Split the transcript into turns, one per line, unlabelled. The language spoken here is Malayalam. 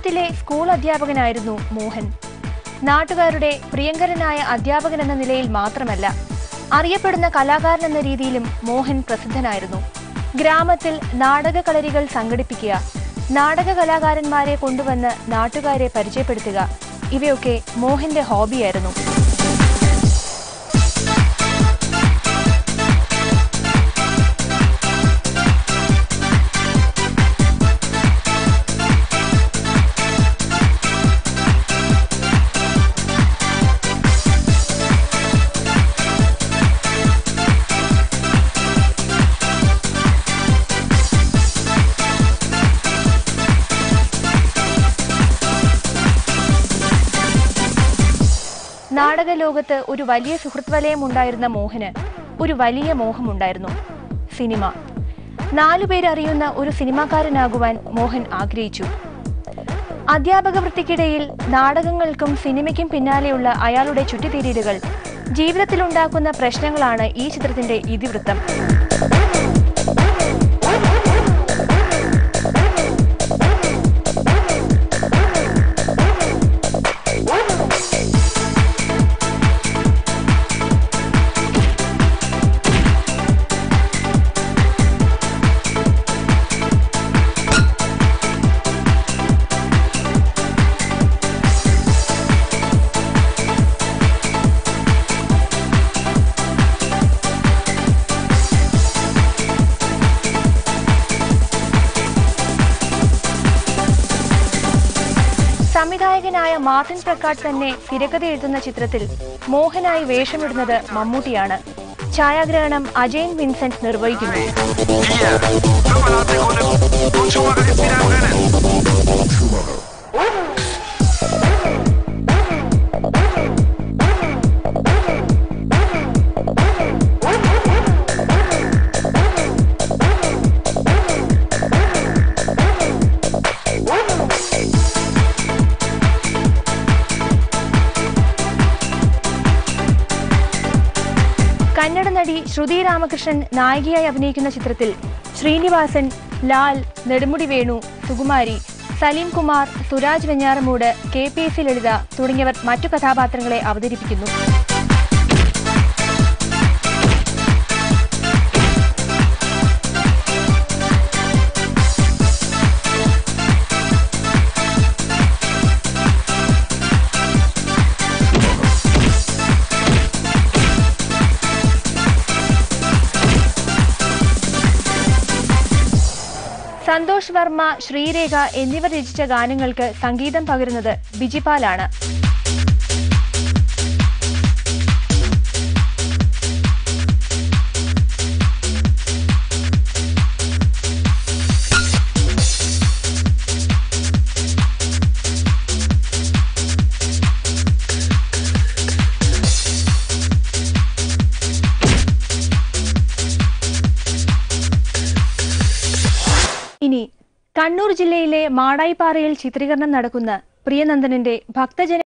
നാട്ടിലെ സ്കൂൾ അധ്യാപകനായിരുന്നു മോഹൻ. നാട്ടുകാരുടെ പ്രിയങ്കരനായ അധ്യാപകൻ എന്ന നിലയിൽ മാത്രമല്ല, അറിയപ്പെടുന്ന കലാകാരൻ എന്ന രീതിയിലും മോഹൻ പ്രസിദ്ധനായിരുന്നു. ഗ്രാമത്തിൽ നാടക കളരികൾ സംഘടിപ്പിക്കുക, നാടക കലാകാരന്മാരെ കൊണ്ടുവന്ന് നാട്ടുകാരെ പരിചയപ്പെടുത്തുക, ഇവയൊക്കെ മോഹന്റെ ഹോബിയായിരുന്നു. നാടക ലോകത്ത് ഒരു വലിയ സുഹൃത്ത് വലയം ഉണ്ടായിരുന്ന മോഹന് ഒരു വലിയ മോഹമുണ്ടായിരുന്നു: സിനിമ. 4 പേരറിയുന്ന ഒരു സിനിമാക്കാരനാകുവാൻ മോഹൻ ആഗ്രഹിച്ചു. അധ്യാപക വൃത്തിക്കിടയിൽ നാടകങ്ങൾക്കും സിനിമയ്ക്കും പിന്നാലെയുള്ള അയാളുടെ ചുറ്റിത്തിരിയലുകൾ ജീവിതത്തിലുണ്ടാക്കുന്ന പ്രശ്നങ്ങളാണ് ഈ ചിത്രത്തിന്റെ ഇതിവൃത്തം. സംവിധായകനായ മാർട്ടിൻ പ്രക്കാട്ട് തന്നെ തിരക്കഥ എഴുതുന്ന ചിത്രത്തിൽ മോഹനായി വേഷമിടുന്നത് മമ്മൂട്ടിയാണ്. ഛായാഗ്രഹണം അജയൻ വിൻസെന്റ് നിർവഹിക്കുന്നു. കന്നഡ നടി ശ്രുതി രാമകൃഷ്ണൻ നായികയായി അഭിനയിക്കുന്ന ചിത്രത്തിൽ ശ്രീനിവാസൻ, ലാൽ, നെടുമുടി വേണു, സുകുമാരി, സലീം കുമാർ, സുരാജ് വെഞ്ഞാറമൂട്, KPSC ലളിത തുടങ്ങിയവർ മറ്റു കഥാപാത്രങ്ങളെ അവതരിപ്പിക്കുന്നു. സന്തോഷ് വർമ്മ, ശ്രീരേഖ എന്നിവർ രചിച്ച ഗാനങ്ങൾക്ക് സംഗീതം പകരുന്നത് ബിജിപാലാണ്. ഇനി കണ്ണൂർ ജില്ലയിലെ മാടായിപ്പാറയിൽ ചിത്രീകരണം നടക്കുന്ന പ്രിയനന്ദനന്റെ ഭക്തജന